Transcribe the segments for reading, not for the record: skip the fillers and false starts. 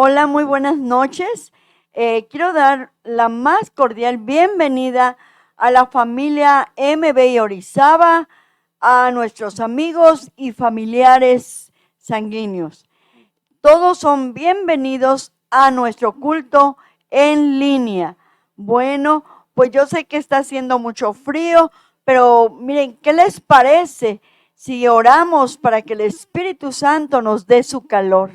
Hola, muy buenas noches. Quiero dar la más cordial bienvenida a la familia MBI Orizaba, a nuestros amigos y familiares sanguíneos. Todos son bienvenidos a nuestro culto en línea. Bueno, pues yo sé que está haciendo mucho frío, pero miren, ¿qué les parece si oramos para que el Espíritu Santo nos dé su calor?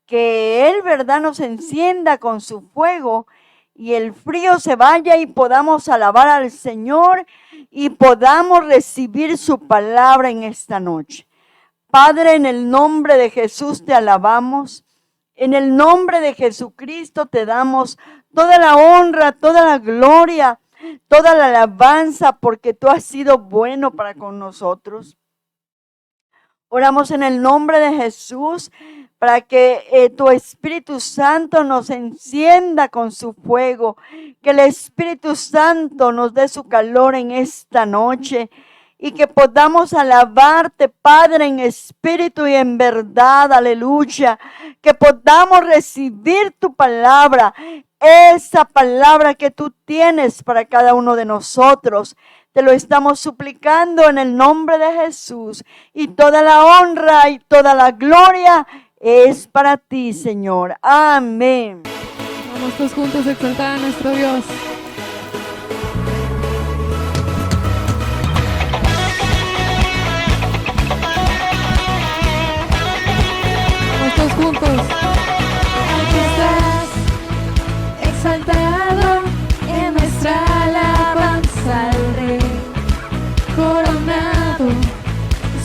Que Él, ¿verdad?, nos encienda con su fuego y el frío se vaya y podamos alabar al Señor y podamos recibir su palabra en esta noche. Padre, en el nombre de Jesús te alabamos, en el nombre de Jesucristo te damos toda la honra, toda la gloria, toda la alabanza, porque tú has sido bueno para con nosotros. Oramos en el nombre de Jesús para que tu Espíritu Santo nos encienda con su fuego, que el Espíritu Santo nos dé su calor en esta noche y que podamos alabarte, Padre, en espíritu y en verdad, aleluya, que podamos recibir tu palabra, esa palabra que tú tienes para cada uno de nosotros. Te lo estamos suplicando en el nombre de Jesús, y toda la honra y toda la gloria es para ti, Señor. Amén. Vamos todos juntos a exaltar a nuestro Dios. Vamos todos juntos. Aquí estás, exaltado en nuestra alabanza al Rey, coronado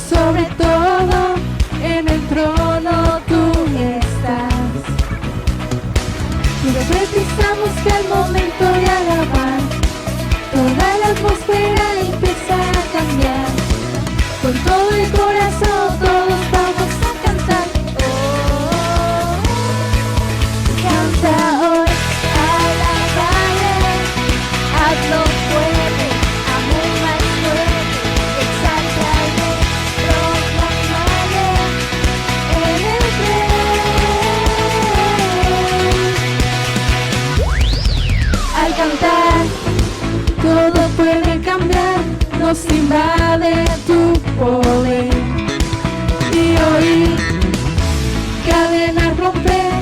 sobre todo en el trono tú estás. Profetizamos que al momento de alabar, toda la atmósfera empieza a cambiar. Con todo el corazón todos vamos a cantar. Oh, canta hoy, alabale, hazlo fuerte, aún más fuerte, exáltale, proclamale, Él es Rey. Al cantar, todo puede cambiar, nos invade tu poder. Y hoy, cadenas romper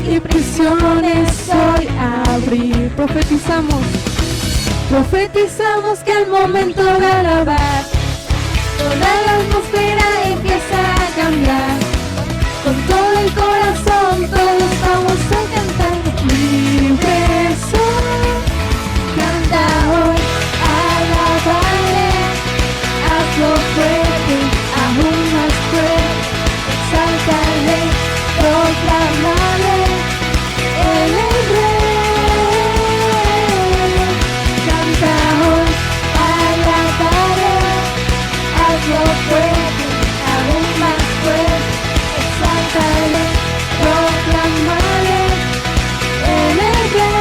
y prisiones hoy abrir. Profetizamos que al momento de alabar, toda la atmósfera empieza a cambiar. Con todo el corazón todos vamos a cantar. Libre soy, canta hoy, alabale, hazlo fuerte, aún más fuerte, exáltale, proclamale, Él es Rey. Canta hoy, alabale, hazlo fuerte, aún más fuerte, exáltale, proclamale, Él es Rey.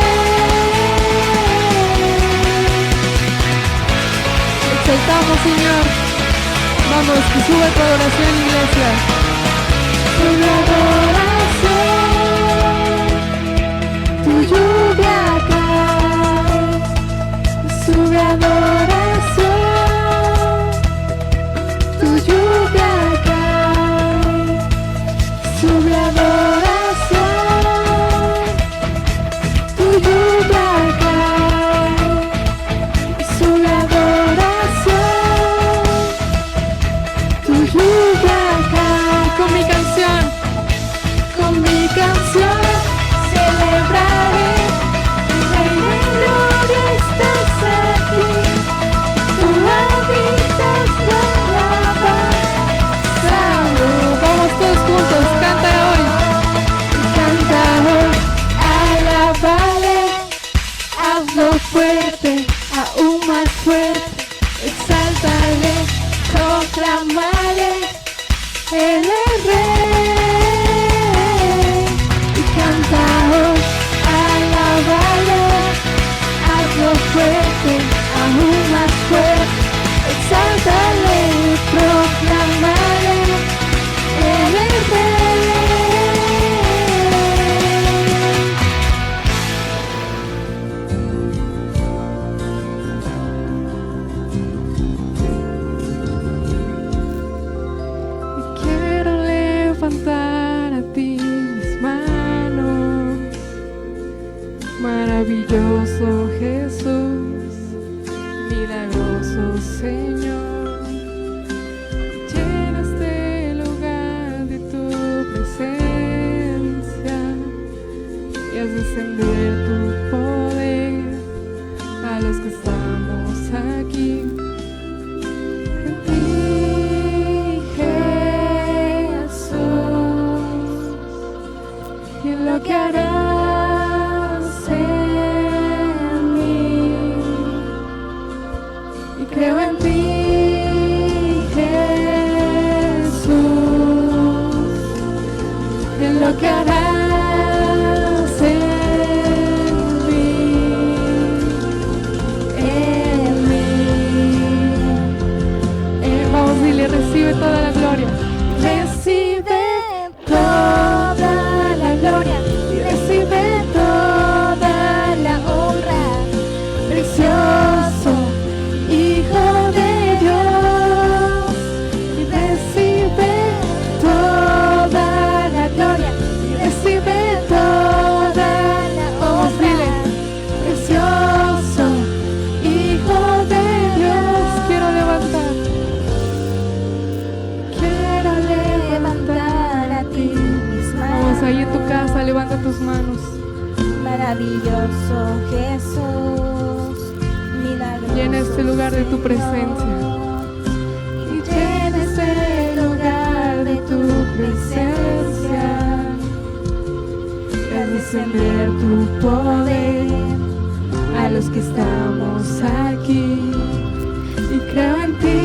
Exaltamos, Señor. Vamos, que sube tu adoración, iglesia. Tu adoración, tu lluvia cae, sube adoración, tu lluvia cae, sube adoración, tu lluvia cae, sube adoración, tu lluvia cae. Con mi canción. Con mi canción celebraré, Rey de gloria estás aquí, tú habitas la alabanza. Vamos todos juntos, canta hoy. Canta hoy, alabale, hazlo fuerte, aún más fuerte, exáltale, proclamale, Él es Rey. Y canta hoy, alabale, hazlo fuerte, aún más fuerte, exáltale, proclamale, Él es Rey. Maravilloso Jesús, milagroso Señor, llena este lugar de tu presencia y haz descender tu poder a los que estamos aquí. En ti, Jesús, y en lo que harás en mí, y creo en ti, Jesús, y en lo que harás en mí. Vamos, dile, recibe toda la gloria. Recibe toda la gloria y recibe toda la honra, precioso Hijo de Dios. Y recibe toda la gloria y recibe toda la honra, precioso Hijo de Dios. Quiero levantar a ti mis manos. Vamos, ahí en tu casa, levanta tus manos. Maravilloso Jesús, milagroso Llena este lugar de tu Señor. presencia. Y llena este lugar de tu presencia. Y haz descender tu poder a los que estamos aquí. Y creo en ti,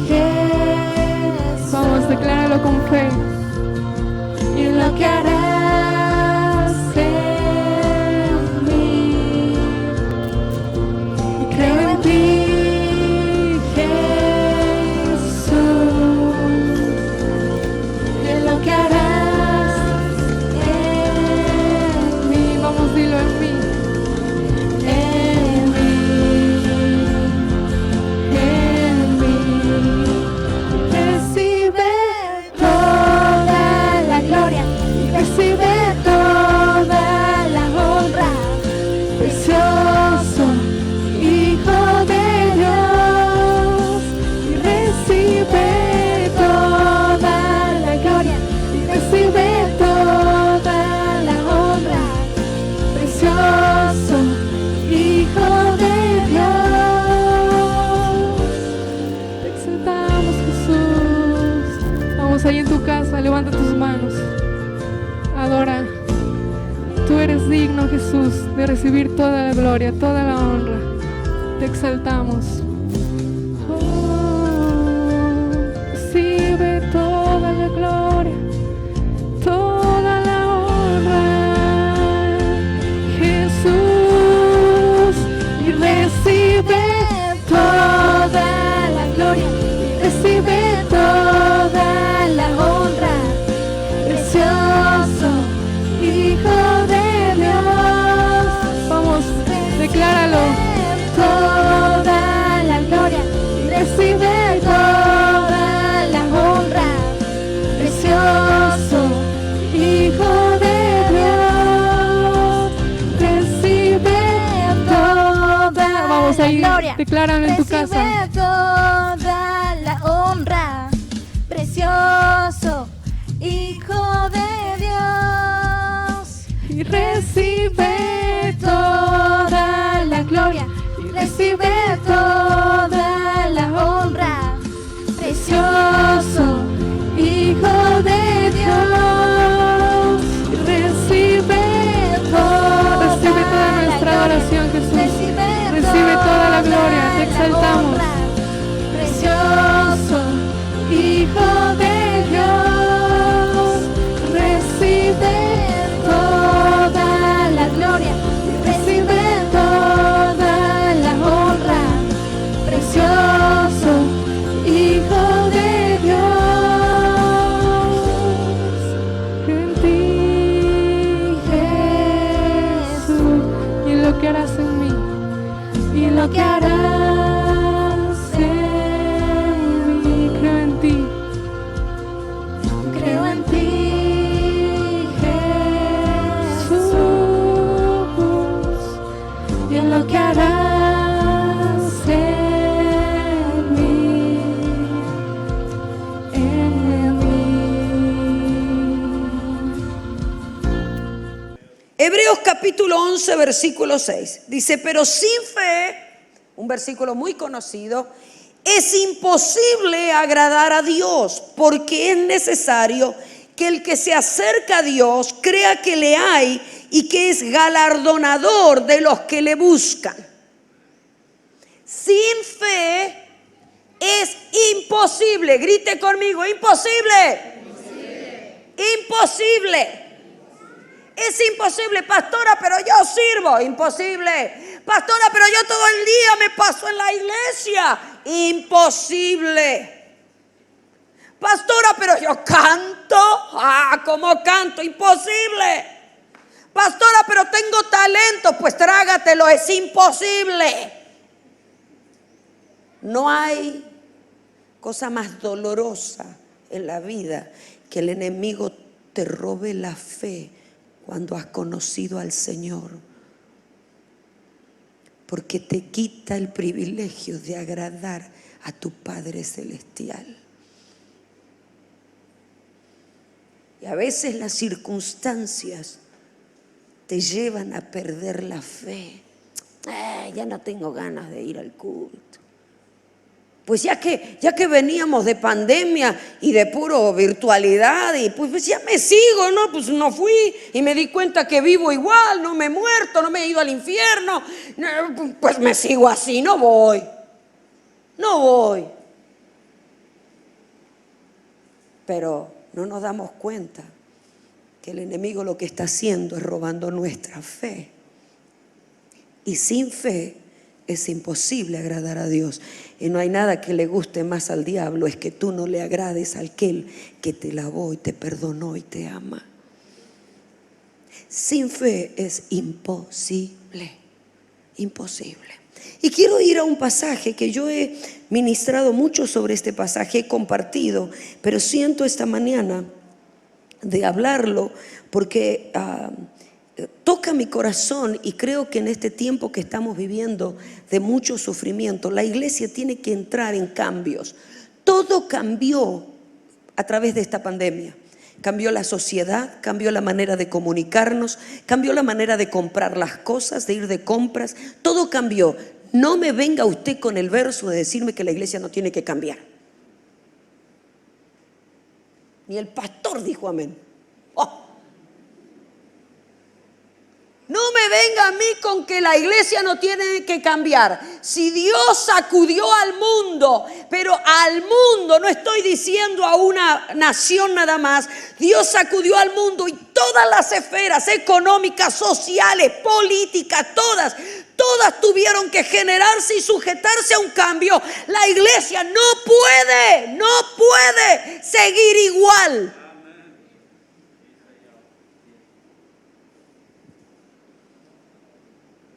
Jesús. Vamos, decláralo con fe. Y en lo que harás en mí. Y creo en ti, Jesús. Y en lo que harás en mí. Vamos, dilo en mí. En mí. En mí. Recibe toda la gloria y recibe toda la honra, precioso Hijo de Dios. Y recibe toda la gloria y recibe toda la honra, precioso Hijo de Dios. Te exaltamos, Jesús. Vamos, ahí en tu casa, levanta tus manos. Adora. Tú eres digno, Jesús, de recibir toda la gloria, toda la honra. Te exaltamos. Oh, recibe toda la gloria, toda la honra, Jesús, Y recibe toda la gloria y recibe toda la honra, precioso Hijo de Dios. vamos, decláralo. Toda la gloria y recibe toda la honra, precioso Hijo de Dios. Recibe toda Vamos, la ahí, gloria, decláralo en tu casa. recibe toda la honra, precioso Hijo de Dios. Y recibe toda la gloria y recibe toda la honra, precioso Hijo de Dios. Y recibe toda nuestra la adoración, Jesús. Recibe toda la gloria, te exaltamos. honra, precioso Hijo de Dios. Recibe toda la gloria, Hebreos capítulo 11, versículo 6. Dice, pero sin fe, un versículo muy conocido, es imposible agradar a Dios, porque es necesario que el que se acerca a Dios crea que le hay y que es galardonador de los que le buscan. Sin fe es imposible. Grite conmigo, imposible. Imposible. Es imposible, pastora, pero yo sirvo. Imposible. Pastora, pero yo todo el día me paso en la iglesia. Imposible. Pastora, pero yo canto. ¿Cómo canto? Imposible. Pastora, pero tengo talento. Pues trágatelo, es imposible. No hay cosa más dolorosa en la vida que el enemigo te robe la fe cuando has conocido al Señor, porque te quita el privilegio de agradar a tu Padre Celestial. Y a veces las circunstancias te llevan a perder la fe. Ya no tengo ganas de ir al culto. Pues ya que veníamos de pandemia y de puro virtualidad, y pues ya me sigo, ¿no? Pues no fui y me di cuenta que vivo igual, no me he muerto, no me he ido al infierno. Pues me sigo así, no voy. Pero no nos damos cuenta que el enemigo lo que está haciendo es robando nuestra fe. Y sin fe es imposible agradar a Dios. Y no hay nada que le guste más al diablo, es que tú no le agrades a aquel que te lavó y te perdonó y te ama. Sin fe es imposible. Imposible. Y quiero ir a un pasaje que yo he ministrado mucho sobre este pasaje, he compartido, pero siento esta mañana de hablarlo porque toca mi corazón, y creo que en este tiempo que estamos viviendo de mucho sufrimiento, la iglesia tiene que entrar en cambios. Todo cambió a través de esta pandemia. Cambió la sociedad, cambió la manera de comunicarnos, cambió la manera de comprar las cosas, de ir de compras. Todo cambió. No me venga usted con el verso de decirme que la iglesia no tiene que cambiar. Ni el pastor dijo amén. No me venga a mí con que la iglesia no tiene que cambiar. Si Dios sacudió al mundo, pero al mundo, no estoy diciendo a una nación nada más, Dios sacudió al mundo y todas las esferas económicas, sociales, políticas, todas tuvieron que generarse y sujetarse a un cambio. La iglesia no puede seguir igual.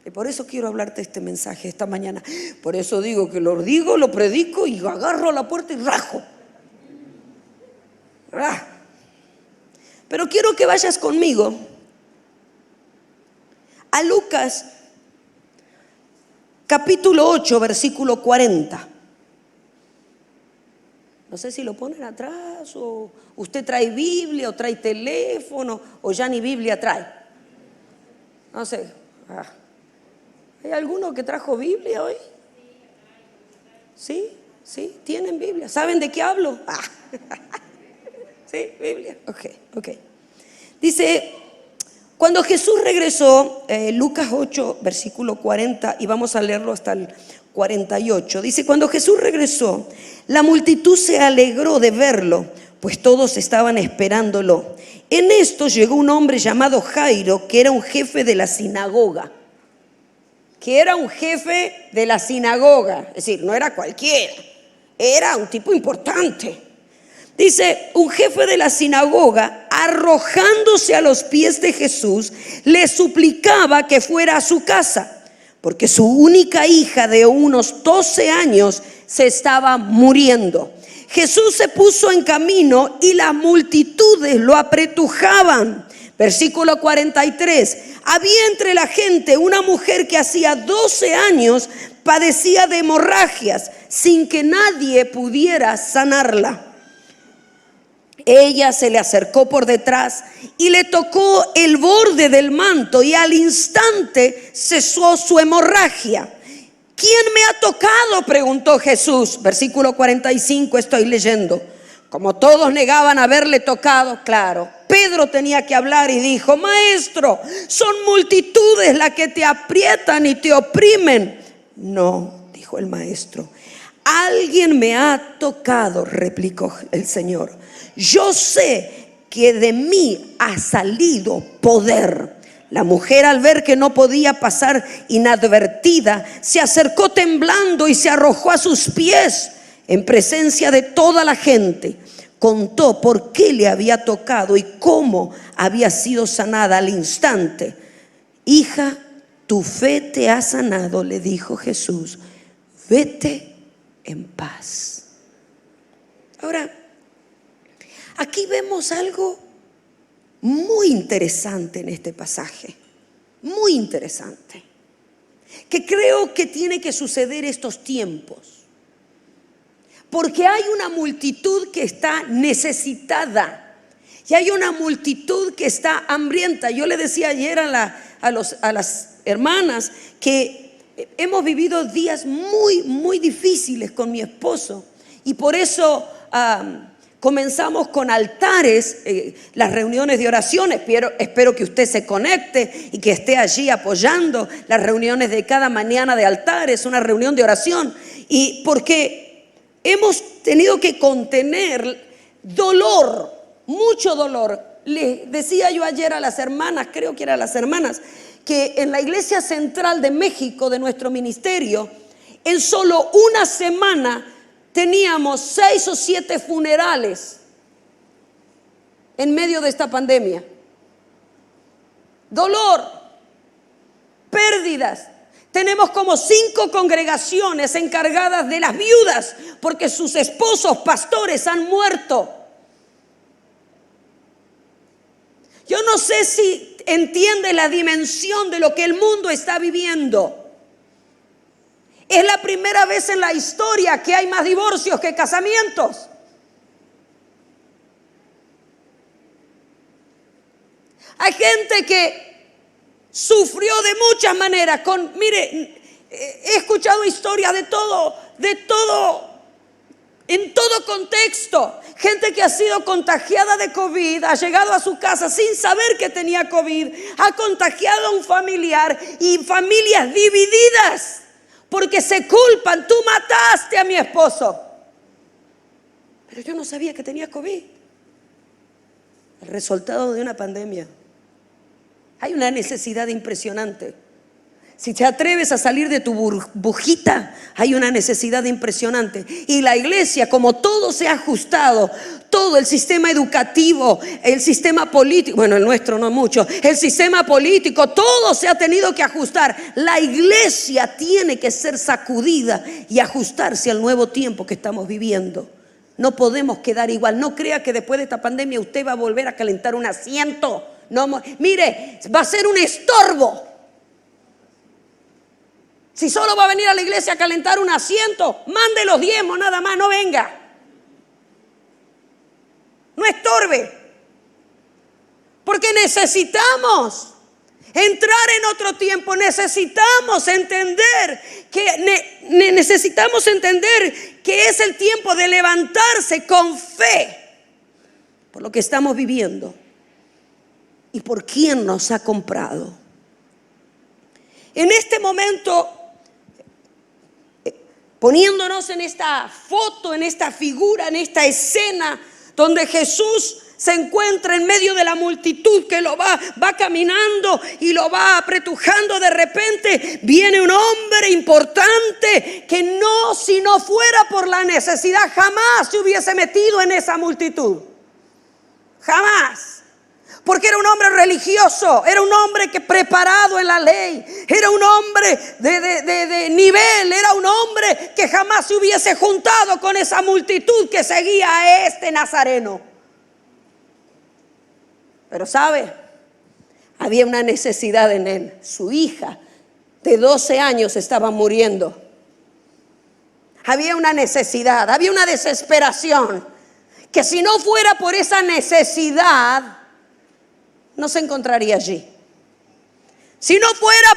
Y por eso quiero hablarte este mensaje esta mañana. Por eso digo que lo predico y agarro la puerta y rajo. Pero quiero que vayas conmigo a Lucas capítulo 8, versículo 40. No sé si lo ponen atrás, o usted trae Biblia, o trae teléfono, o ya ni Biblia trae. No sé. ¿Hay alguno que trajo Biblia hoy? ¿Sí? ¿Tienen Biblia? ¿Saben de qué hablo? ¿Sí? Biblia. Ok. Dice, cuando Jesús regresó, Lucas 8, versículo 40, y vamos a leerlo hasta el 48. Dice, cuando Jesús regresó, la multitud se alegró de verlo, pues todos estaban esperándolo. En esto llegó un hombre llamado Jairo, que era un jefe de la sinagoga. Es decir, no era cualquiera, era un tipo importante. Dice, un jefe de la sinagoga, arrojándose a los pies de Jesús, le suplicaba que fuera a su casa, porque su única hija de unos 12 años se estaba muriendo. Jesús se puso en camino y las multitudes lo apretujaban. Versículo 43. Había entre la gente una mujer que hacía 12 años padecía de hemorragias sin que nadie pudiera sanarla. ella se le acercó por detrás y le tocó el borde del manto, y al instante cesó su hemorragia. ¿Quién me ha tocado?, preguntó Jesús. Versículo 45 estoy leyendo. Como todos negaban haberle tocado, claro, Pedro tenía que hablar y dijo: Maestro, son multitudes las que te aprietan y te oprimen. No, dijo el maestro, alguien me ha tocado, replicó el Señor. Yo sé que de mí ha salido poder. La mujer, al ver que no podía pasar inadvertida, se acercó temblando y se arrojó a sus pies en presencia de toda la gente. Contó por qué le había tocado y cómo había sido sanada al instante. Hija, tu fe te ha sanado, le dijo Jesús. Vete en paz. Ahora, aquí vemos algo muy interesante en este pasaje, muy interesante, que creo que tiene que suceder estos tiempos, porque hay una multitud que está necesitada y hay una multitud que está hambrienta. Yo le decía ayer a las hermanas que hemos vivido días muy difíciles con mi esposo, y por eso comenzamos con altares, las reuniones de oración. Espero que usted se conecte y que esté allí apoyando las reuniones de cada mañana de altares, una reunión de oración. Y porque hemos tenido que contener dolor, mucho dolor. Les decía yo ayer a las hermanas, creo que eran las hermanas, que en la iglesia central de México de nuestro ministerio, en solo una semana teníamos 6 o 7 funerales en medio de esta pandemia. Dolor, pérdidas. Tenemos como 5 congregaciones encargadas de las viudas porque sus esposos pastores han muerto. Yo no sé si entiende la dimensión de lo que el mundo está viviendo. Es la primera vez en la historia que hay más divorcios que casamientos. Hay gente que sufrió de muchas maneras. Mire, he escuchado historias de todo, en todo contexto. Gente que ha sido contagiada de COVID, ha llegado a su casa sin saber que tenía COVID, ha contagiado a un familiar, y familias divididas porque se culpan. Tú mataste a mi esposo, pero yo no sabía que tenía COVID. El resultado de una pandemia. Hay una necesidad impresionante. Si te atreves a salir de tu burbujita, hay una necesidad impresionante. Y la iglesia, como todo se ha ajustado, todo el sistema educativo, el sistema político, bueno, el nuestro no mucho, el sistema político, todo se ha tenido que ajustar. La iglesia tiene que ser sacudida y ajustarse al nuevo tiempo que estamos viviendo. No podemos quedar igual. No crea que después de esta pandemia usted va a volver a calentar un asiento. No, mire, va a ser un estorbo. Si solo va a venir a la iglesia a calentar un asiento, mande los diezmos nada más, no venga. No estorbe. Porque necesitamos entrar en otro tiempo. Necesitamos entender que es el tiempo de levantarse con fe por lo que estamos viviendo y por quién nos ha comprado. En este momento, poniéndonos en esta foto, en esta figura, en esta escena donde Jesús se encuentra en medio de la multitud que lo va caminando y lo va apretujando. De repente viene un hombre importante que si no fuera por la necesidad, jamás se hubiese metido en esa multitud. Jamás. Porque era un hombre religioso, era un hombre que preparado en la ley, era un hombre de nivel, era un hombre que jamás se hubiese juntado con esa multitud que seguía a este nazareno. Pero ¿sabe? Había una necesidad en él. Su hija de 12 años estaba muriendo. Había una necesidad, había una desesperación que si no fuera por esa necesidad, no se encontraría allí. Si no fuera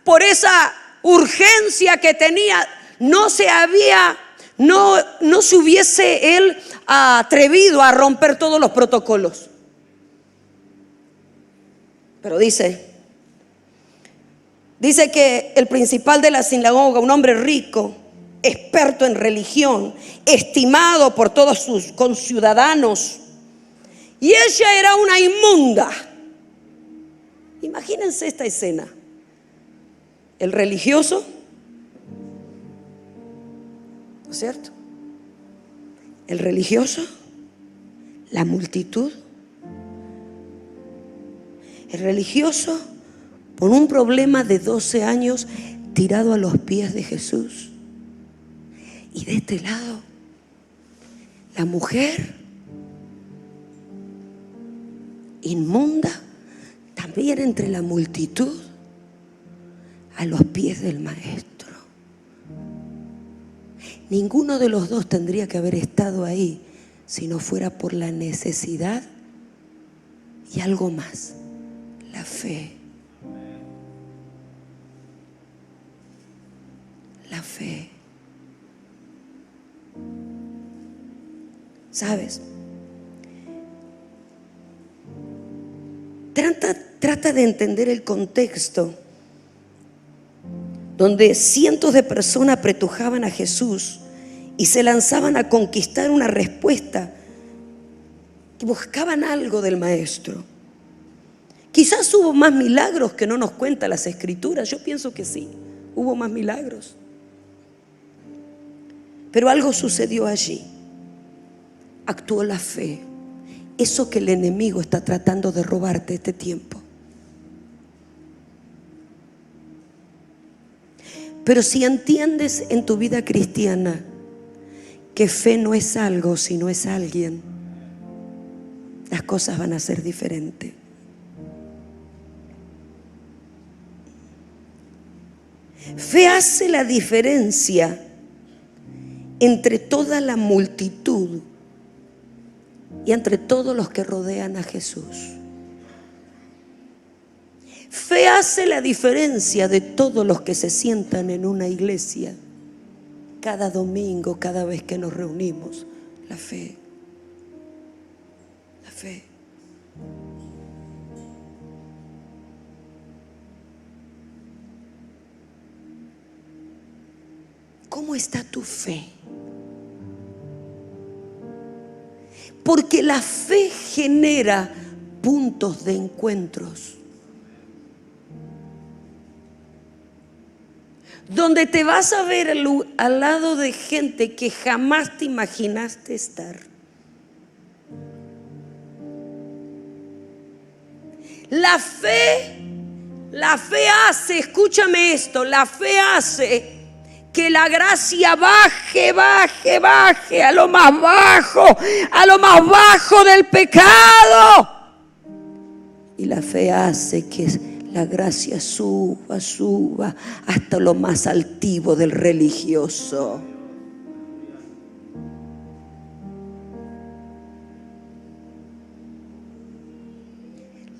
por esa urgencia que tenía, no se hubiese él atrevido a romper todos los protocolos. Pero dice que el principal de la sinagoga, un hombre rico, experto en religión, estimado por todos sus conciudadanos, y ella era una inmunda. Imagínense esta escena. El religioso, ¿no es cierto? El religioso, la multitud. El religioso con un problema de 12 años tirado a los pies de Jesús. Y de este lado, la mujer inmunda, también entre la multitud, a los pies del Maestro. Ninguno de los dos tendría que haber estado ahí si no fuera por la necesidad y algo más, la fe. La fe. ¿Sabes? Trata de entender el contexto donde cientos de personas apretujaban a Jesús y se lanzaban a conquistar una respuesta, y buscaban algo del Maestro. Quizás hubo más milagros que no nos cuentan las Escrituras. Yo pienso que sí, hubo más milagros. Pero algo sucedió allí. Actuó la fe. Eso que el enemigo está tratando de robarte este tiempo. Pero si entiendes en tu vida cristiana que fe no es algo, sino es alguien, las cosas van a ser diferentes. Fe hace la diferencia entre toda la multitud y entre todos los que rodean a Jesús. Fe hace la diferencia de todos los que se sientan en una iglesia cada domingo, cada vez que nos reunimos. La fe. La fe. ¿Cómo está tu fe? Porque la fe genera puntos de encuentros donde te vas a ver al lado de gente que jamás te imaginaste estar. La fe hace, escúchame esto, la fe hace que la gracia baje a lo más bajo del pecado. Y la fe hace que la gracia suba hasta lo más altivo del religioso.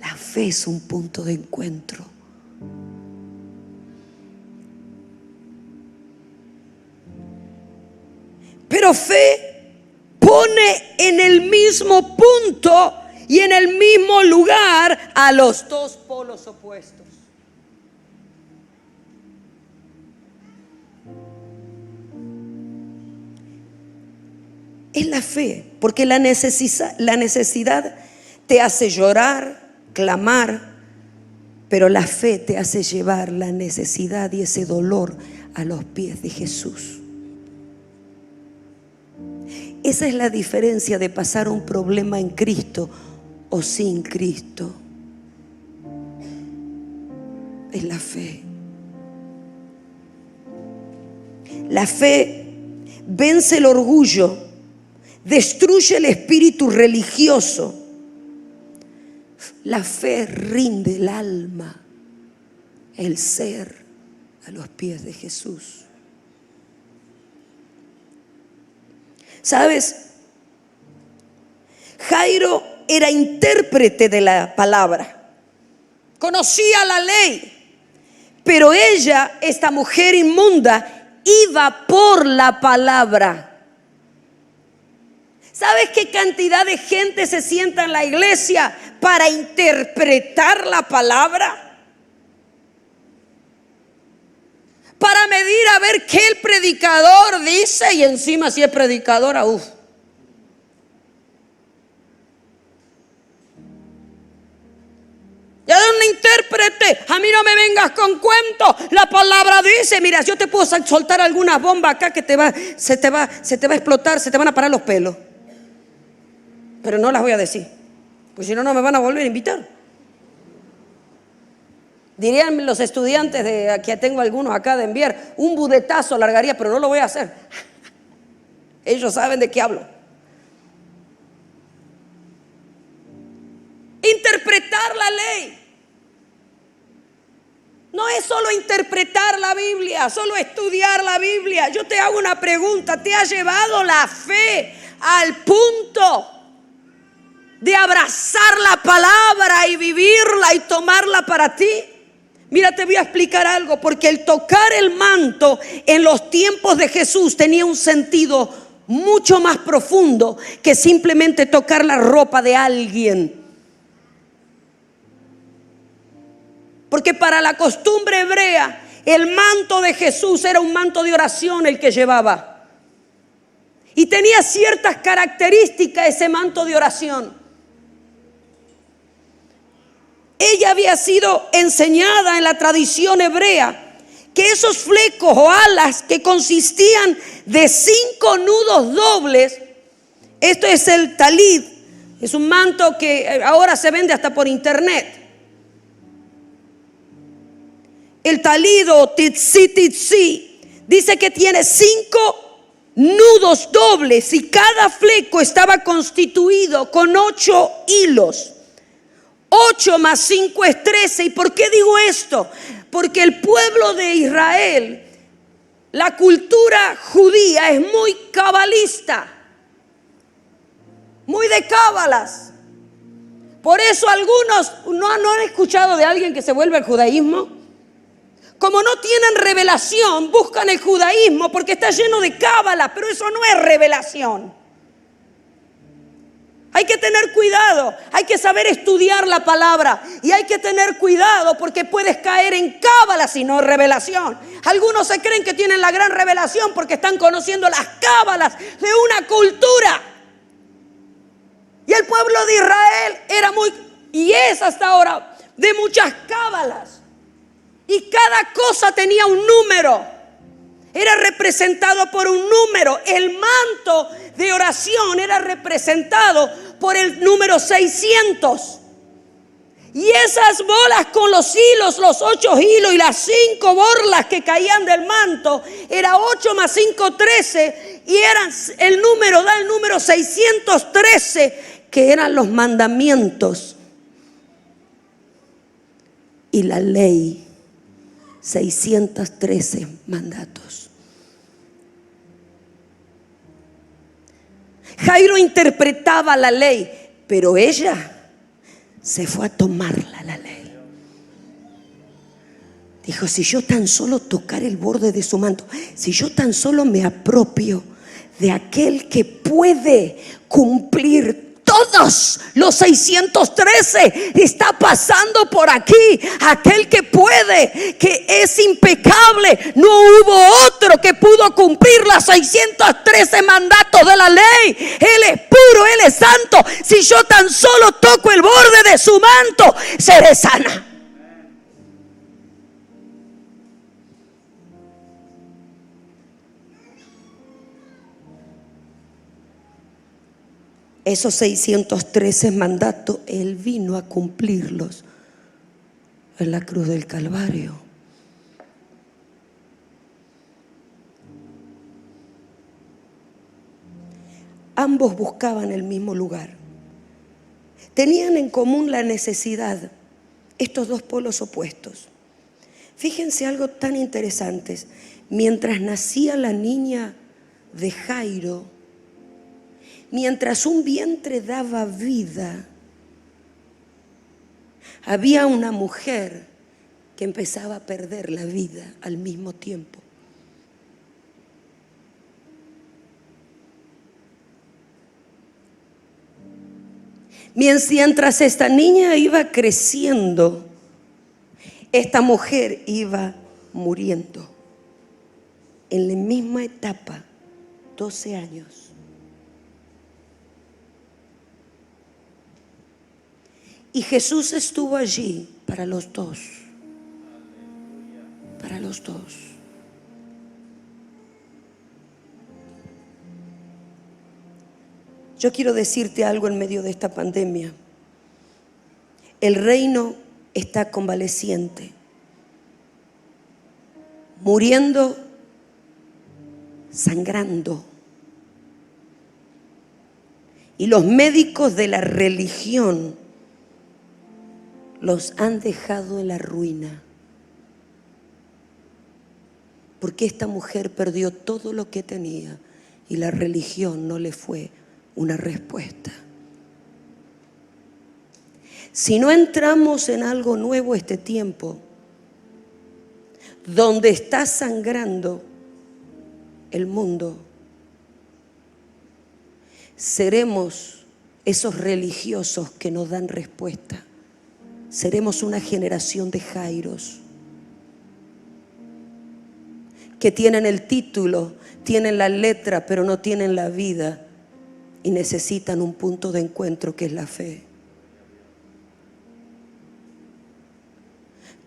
La fe es un punto de encuentro. Pero fe pone en el mismo punto y en el mismo lugar a los dos polos opuestos. Es la fe, porque la necesidad te hace llorar, clamar, pero la fe te hace llevar la necesidad y ese dolor a los pies de Jesús. Esa es la diferencia de pasar un problema en Cristo o sin Cristo. Es la fe. La fe vence el orgullo, destruye el espíritu religioso. La fe rinde el alma, el ser a los pies de Jesús. ¿Sabes? Jairo era intérprete de la palabra, conocía la ley, pero ella, esta mujer inmunda, iba por la palabra. ¿Sabes qué cantidad de gente se sienta en la iglesia para interpretar la palabra? Para medir a ver qué el predicador dice, y encima si es predicadora, uff. Ya de un intérprete, a mí no me vengas con cuentos. La palabra dice, mira, yo te puedo soltar alguna bomba acá que se te va a explotar, se te van a parar los pelos. Pero no las voy a decir, pues si no, no me van a volver a invitar. Dirían los estudiantes de aquí, tengo algunos acá de enviar, un budetazo largaría, pero no lo voy a hacer. Ellos saben de qué hablo. Interpretar la ley. No es solo interpretar la Biblia, solo estudiar la Biblia. Yo te hago una pregunta, ¿te ha llevado la fe al punto de abrazar la palabra y vivirla y tomarla para ti? Mira, te voy a explicar algo, porque el tocar el manto en los tiempos de Jesús tenía un sentido mucho más profundo que simplemente tocar la ropa de alguien. Porque para la costumbre hebrea, el manto de Jesús era un manto de oración el que llevaba. Y tenía ciertas características ese manto de oración. Ella había sido enseñada en la tradición hebrea que esos flecos o alas que consistían de 5 nudos dobles, esto es el talid, es un manto que ahora se vende hasta por internet. El talid o titsi dice que tiene 5 nudos dobles y cada fleco estaba constituido con 8 hilos. 8 más 5 es 13. ¿Y por qué digo esto? Porque el pueblo de Israel, la cultura judía es muy cabalista, muy de cábalas. Por eso algunos no han escuchado de alguien que se vuelve al judaísmo. Como no tienen revelación, buscan el judaísmo porque está lleno de cábala, pero eso no es revelación. Hay que tener cuidado, hay que saber estudiar la palabra y hay que tener cuidado porque puedes caer en cábala si no es revelación. Algunos se creen que tienen la gran revelación porque están conociendo las cábalas de una cultura. Y el pueblo de Israel era y es hasta ahora, de muchas cábalas. Y cada cosa tenía un número. Era representado por un número. El manto de oración era representado por el número 600. Y esas bolas con los hilos, los 8 hilos y las 5 borlas que caían del manto, era 8 más 5, 13. Y da el número 613, que eran los mandamientos y la ley. 613 mandatos. Jairo interpretaba la ley, pero ella se fue a tomarla la ley. Dijo, si yo tan solo tocar el borde de su manto, si yo tan solo me apropio de aquel que puede cumplir todos los 613, está pasando por aquí aquel que puede, que es impecable. No hubo otro que pudo cumplir los 613 mandatos de la ley. Él es puro, Él es santo. Si yo tan solo toco el borde de su manto, seré sana. Esos 613 mandatos, Él vino a cumplirlos en la cruz del Calvario. Ambos buscaban el mismo lugar. Tenían en común la necesidad, estos dos polos opuestos. Fíjense algo tan interesante. Mientras nacía la niña de Jairo, mientras un vientre daba vida, había una mujer que empezaba a perder la vida al mismo tiempo. Mientras esta niña iba creciendo, esta mujer iba muriendo en la misma etapa, 12 años. Y Jesús estuvo allí para los dos. Para los dos. Yo quiero decirte algo en medio de esta pandemia. El reino está convaleciente, muriendo, sangrando. Y los médicos de la religión los han dejado en la ruina. Porque esta mujer perdió todo lo que tenía y la religión no le fue una respuesta. Si no entramos en algo nuevo este tiempo, donde está sangrando el mundo, seremos esos religiosos que no dan respuesta. Seremos una generación de Jairos que tienen el título, tienen la letra, pero no tienen la vida y necesitan un punto de encuentro que es la fe.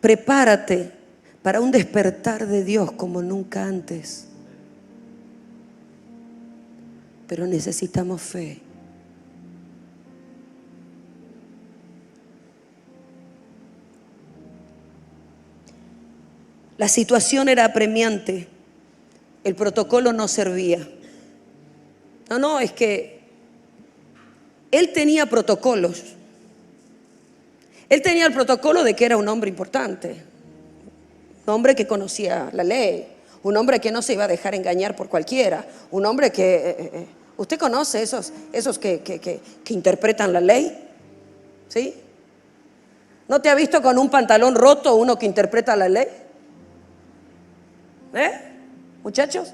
Prepárate para un despertar de Dios como nunca antes. Pero necesitamos fe. La situación era apremiante. El protocolo no servía. No, es que él tenía protocolos. Él tenía el protocolo de que era un hombre importante, un hombre que conocía la ley, un hombre que no se iba a dejar engañar por cualquiera, un hombre que... ¿Usted conoce esos que interpretan la ley? ¿Sí? ¿No te ha visto con un pantalón roto uno que interpreta la ley? ¿Muchachos?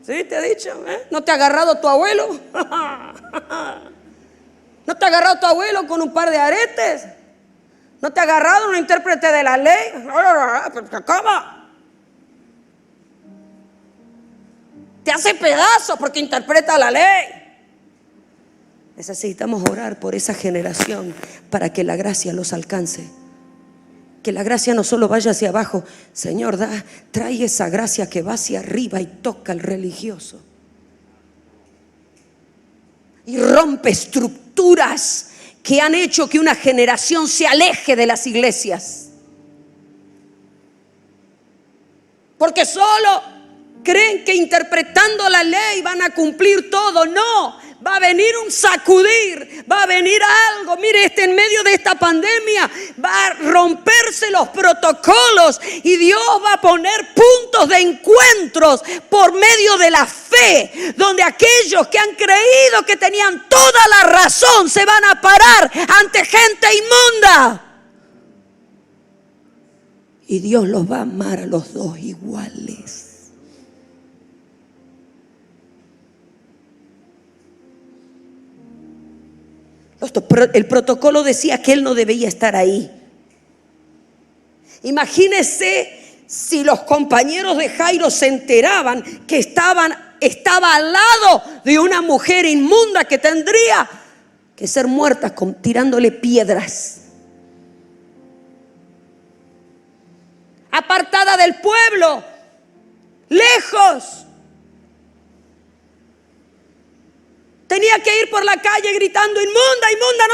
¿Sí? ¿Te ha dicho? ¿No te ha agarrado tu abuelo? ¿No te ha agarrado tu abuelo con un par de aretes? ¿No te ha agarrado un intérprete de la ley? ¿Cómo? Te hace pedazos porque interpreta la ley. Necesitamos orar por esa generación para que la gracia los alcance. Que la gracia no solo vaya hacia abajo. Señor, trae esa gracia que va hacia arriba y toca al religioso. Y rompe estructuras que han hecho que una generación se aleje de las iglesias. Porque solo creen que interpretando la ley van a cumplir todo. No, va a venir un sacudir, va a venir algo. Mire, en medio de esta pandemia va a romperse los protocolos y Dios va a poner puntos de encuentros por medio de la fe, donde aquellos que han creído que tenían toda la razón se van a parar ante gente inmunda. Y Dios los va a amar a los dos iguales. El protocolo decía que él no debía estar ahí. Imagínese si los compañeros de Jairo se enteraban que estaba al lado de una mujer inmunda que tendría que ser muerta tirándole piedras. Apartada del pueblo, lejos. Tenía que ir por la calle gritando: inmunda, inmunda,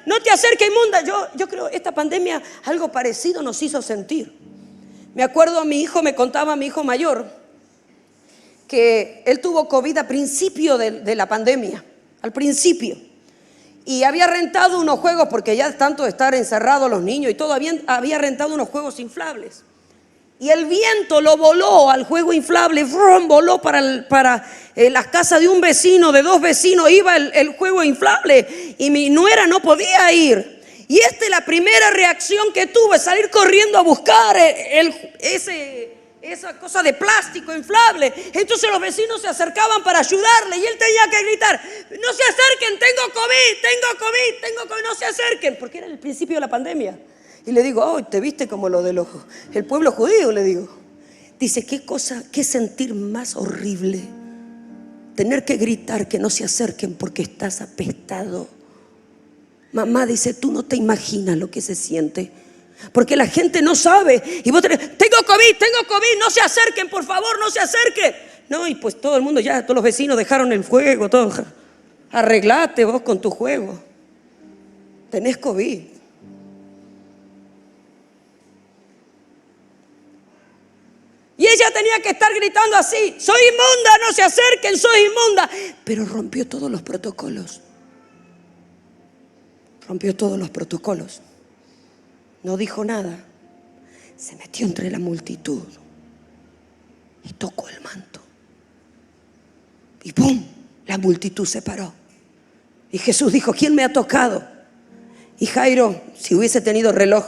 no te acerques, inmunda. Yo creo que esta pandemia algo parecido nos hizo sentir. Me acuerdo a mi hijo, me contaba a mi hijo mayor que él tuvo COVID a principio de la pandemia, al principio. Y había rentado unos juegos, porque ya tanto de estar encerrados los niños y todo, había rentado unos juegos inflables. y el viento lo voló al juego inflable, ¡frum! Voló para la casa de un vecino, de 2 vecinos, iba el juego inflable y mi nuera no podía ir. Y esta es la primera reacción que tuve, salir corriendo a buscar esa cosa de plástico inflable. Entonces los vecinos se acercaban para ayudarle y él tenía que gritar: no se acerquen, tengo COVID, no se acerquen, porque era el principio de la pandemia. Y le digo: oh, te viste como lo de el pueblo judío, le digo. Dice: qué sentir más horrible, tener que gritar que no se acerquen porque estás apestado. Mamá, dice, tú no te imaginas lo que se siente, porque la gente no sabe y vos tenés: tengo COVID, no se acerquen, por favor, no se acerquen. No, y pues todo el mundo ya, todos los vecinos dejaron el juego, todo. Arreglate vos con tu juego, tenés COVID. Y ella tenía que estar gritando así: soy inmunda, no se acerquen, soy inmunda. Pero rompió todos los protocolos. No dijo nada. Se metió entre la multitud y tocó el manto. Y ¡pum! La multitud se paró. Y Jesús dijo: ¿quién me ha tocado? Y Jairo, si hubiese tenido reloj: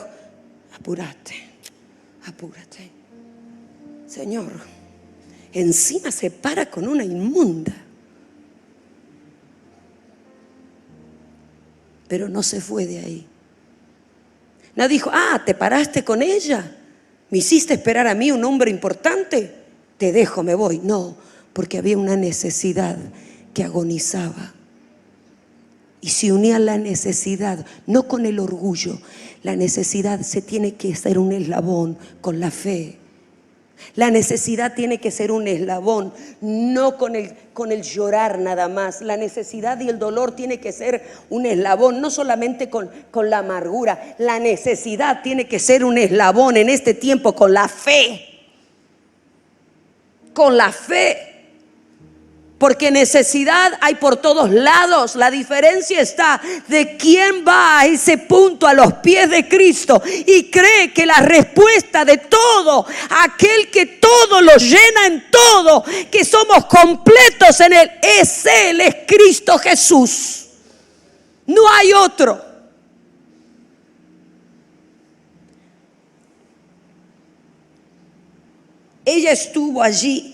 apúrate. Señor, encima se para con una inmunda. Pero no se fue de ahí. No dijo: te paraste con ella, me hiciste esperar a mí, un hombre importante, te dejo, me voy. No, porque había una necesidad que agonizaba. Y se unía la necesidad, no con el orgullo. La necesidad se tiene que ser un eslabón con la fe. La necesidad tiene que ser un eslabón, no con el llorar nada más. La necesidad y el dolor tiene que ser un eslabón, no solamente con la amargura. La necesidad tiene que ser un eslabón en este tiempo con la fe. Con la fe. Porque necesidad hay por todos lados. La diferencia está de quién va a ese punto a los pies de Cristo y cree que la respuesta de todo, aquel que todo lo llena en todo, que somos completos en Él, es Él, es Cristo Jesús. No hay otro. Ella estuvo allí.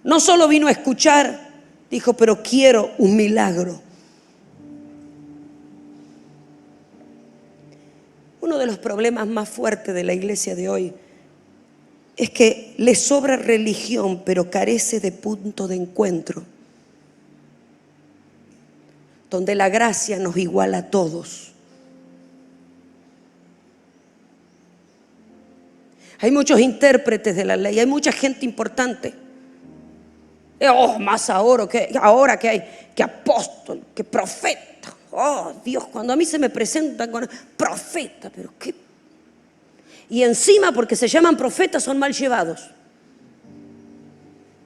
No solo vino a escuchar, dijo: pero quiero un milagro. Uno de los problemas más fuertes de la iglesia de hoy es que le sobra religión, pero carece de punto de encuentro, donde la gracia nos iguala a todos. Hay muchos intérpretes de la ley, hay mucha gente importante. Más ahora que hay que apóstol, que profeta. Oh, Dios, cuando a mí se me presentan con profeta, pero qué. Y encima, porque se llaman profetas, son mal llevados.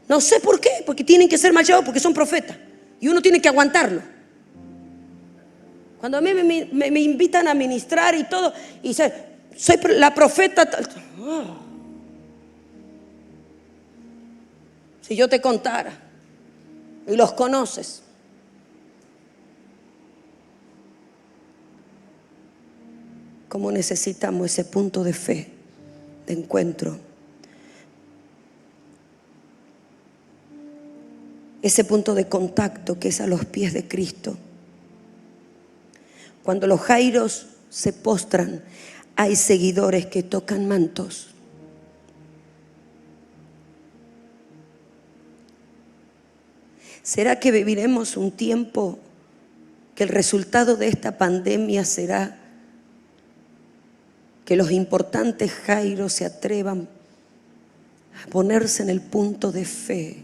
No sé por qué, porque tienen que ser mal llevados, porque son profetas. Y uno tiene que aguantarlo. Cuando a mí me invitan a ministrar y todo, y dice: soy la profeta. Si yo te contara, y los conoces, cómo necesitamos ese punto de fe, de encuentro, ese punto de contacto que es a los pies de Cristo. Cuando los jairos se postran, hay seguidores que tocan mantos. ¿Será que viviremos un tiempo que el resultado de esta pandemia será que los importantes jairos se atrevan a ponerse en el punto de fe,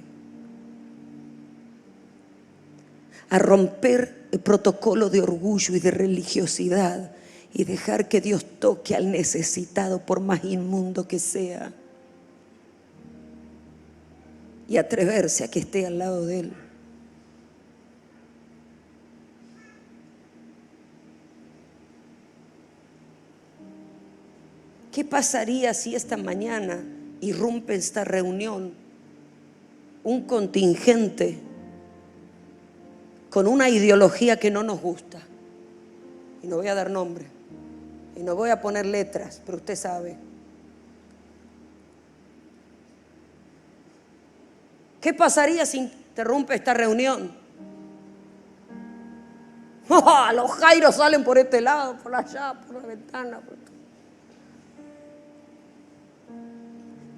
a romper el protocolo de orgullo y de religiosidad y dejar que Dios toque al necesitado, por más inmundo que sea, y atreverse a que esté al lado de Él? ¿Qué pasaría si esta mañana irrumpe esta reunión un contingente con una ideología que no nos gusta? Y no voy a dar nombre, y no voy a poner letras, pero usted sabe. ¿Qué pasaría si interrumpe esta reunión? ¡Oh! Los jairos salen por este lado, por allá, por la ventana.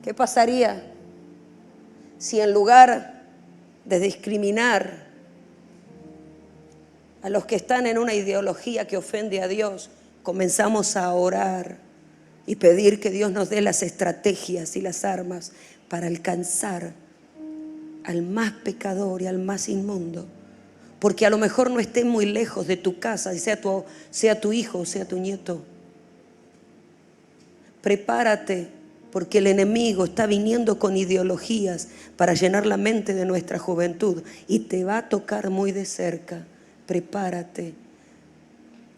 ¿Qué pasaría si en lugar de discriminar a los que están en una ideología que ofende a Dios, comenzamos a orar y pedir que Dios nos dé las estrategias y las armas para alcanzar al más pecador y al más inmundo? Porque a lo mejor no esté muy lejos de tu casa, y sea tu hijo o sea tu nieto. Prepárate, porque el enemigo está viniendo con ideologías para llenar la mente de nuestra juventud y te va a tocar muy de cerca. Prepárate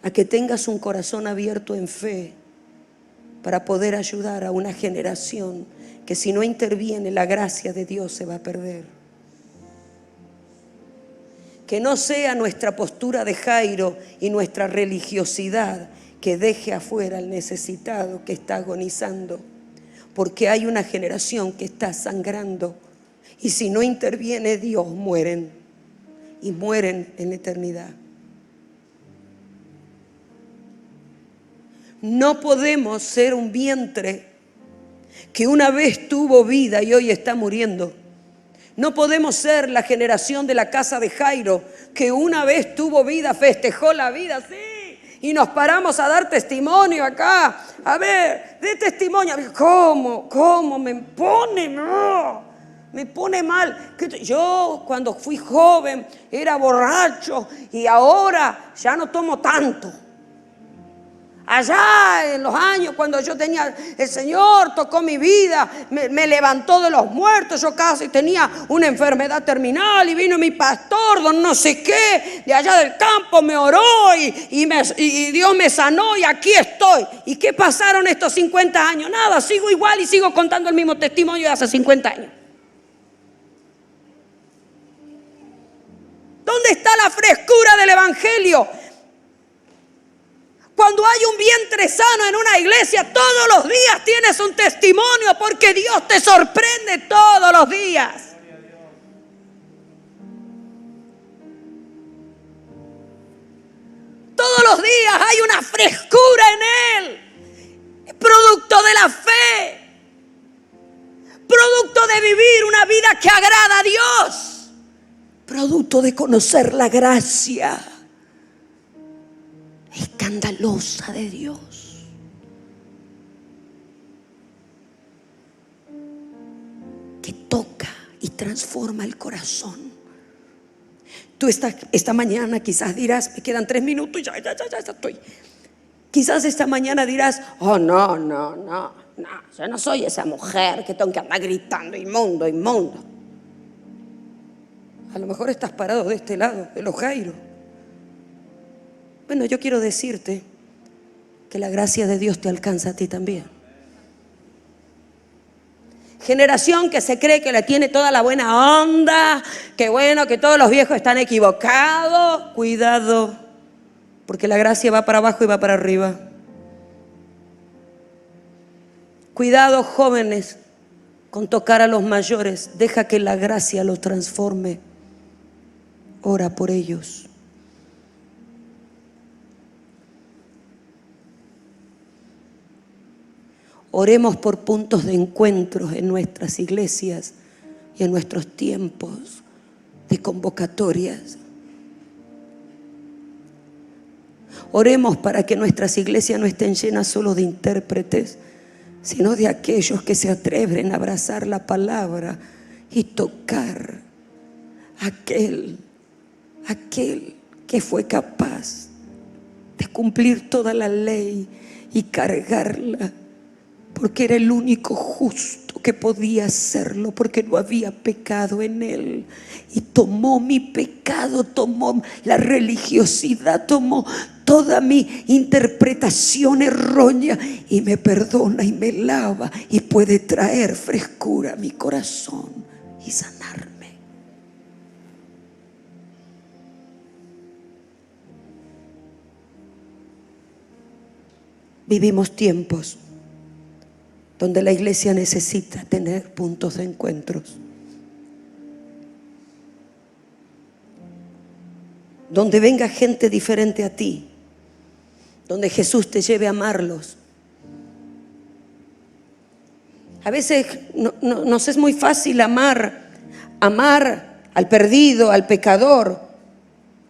a que tengas un corazón abierto en fe para poder ayudar a una generación que si no interviene la gracia de Dios se va a perder. Que no sea nuestra postura de Jairo y nuestra religiosidad que deje afuera al necesitado que está agonizando, porque hay una generación que está sangrando y si no interviene Dios mueren y mueren en la eternidad. No podemos ser un vientre que una vez tuvo vida y hoy está muriendo. No podemos ser la generación de la casa de Jairo, que una vez tuvo vida, festejó la vida, sí, y nos paramos a dar testimonio acá. A ver, de testimonio. ¿Cómo me pone? No, me pone mal. Yo cuando fui joven era borracho y ahora ya no tomo tanto. Allá en los años cuando yo tenía, el Señor tocó mi vida, me levantó de los muertos, yo casi tenía una enfermedad terminal y vino mi pastor, don no sé qué, de allá del campo me oró y Dios me sanó y aquí estoy. ¿Y qué pasaron estos 50 años? Nada, sigo igual y sigo contando el mismo testimonio de hace 50 años. ¿Dónde está la frescura del Evangelio? Cuando hay un vientre sano en una iglesia, todos los días tienes un testimonio porque Dios te sorprende todos los días. Todos los días hay una frescura en Él. Es producto de la fe. Producto de vivir una vida que agrada a Dios. Producto de conocer la gracia escandalosa de Dios. Que toca y transforma el corazón. Tú esta mañana quizás dirás, me quedan 3 minutos y ya estoy. Quizás esta mañana dirás, oh no, yo no soy esa mujer que tengo que andar gritando, inmundo. A lo mejor estás parado de este lado, de los Jairos. Bueno, yo quiero decirte que la gracia de Dios te alcanza a ti también. Generación que se cree que le tiene toda la buena onda, que bueno, que todos los viejos están equivocados. Cuidado, porque la gracia va para abajo y va para arriba. Cuidado, jóvenes, con tocar a los mayores. Deja que la gracia los transforme. Ora por ellos. Oremos por puntos de encuentro en nuestras iglesias y en nuestros tiempos de convocatorias. Oremos para que nuestras iglesias no estén llenas solo de intérpretes, sino de aquellos que se atreven a abrazar la palabra y tocar aquel que fue capaz de cumplir toda la ley y cargarla, porque era el único justo creyó que podía hacerlo porque no había pecado en él. Y tomó mi pecado, tomó la religiosidad, tomó toda mi interpretación errónea y me perdona y me lava y puede traer frescura a mi corazón y sanarme. Vivimos tiempos donde la iglesia necesita tener puntos de encuentros, donde venga gente diferente a ti, donde Jesús te lleve a amarlos. A veces nos es muy fácil amar al perdido, al pecador,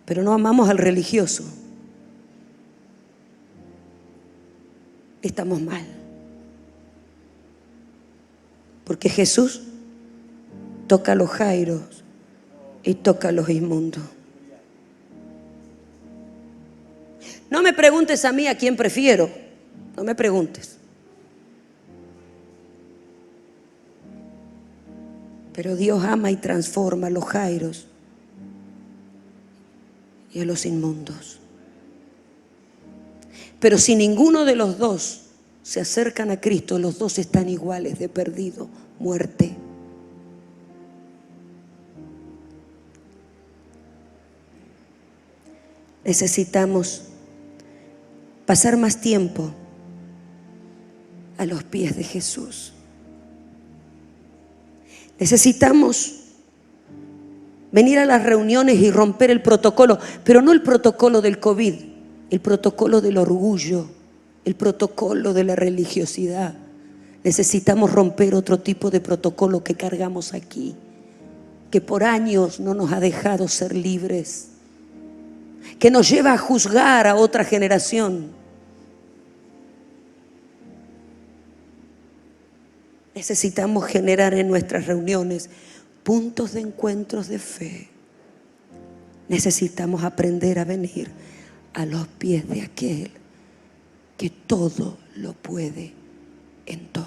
pero no amamos al religioso. Estamos mal. Porque Jesús toca a los jairos y toca a los inmundos. No me preguntes a mí a quién prefiero. No me preguntes. Pero Dios ama y transforma a los jairos y a los inmundos. Pero si ninguno de los dos se acercan a Cristo, los dos están iguales de perdido, muerte. Necesitamos pasar más tiempo a los pies de Jesús. Necesitamos venir a las reuniones y romper el protocolo, pero no el protocolo del COVID, el protocolo del orgullo, el protocolo de la religiosidad. Necesitamos romper otro tipo de protocolo que cargamos aquí, que por años no nos ha dejado ser libres, que nos lleva a juzgar a otra generación. Necesitamos generar en nuestras reuniones puntos de encuentros de fe. Necesitamos aprender a venir a los pies de aquel que todo lo puede en todo.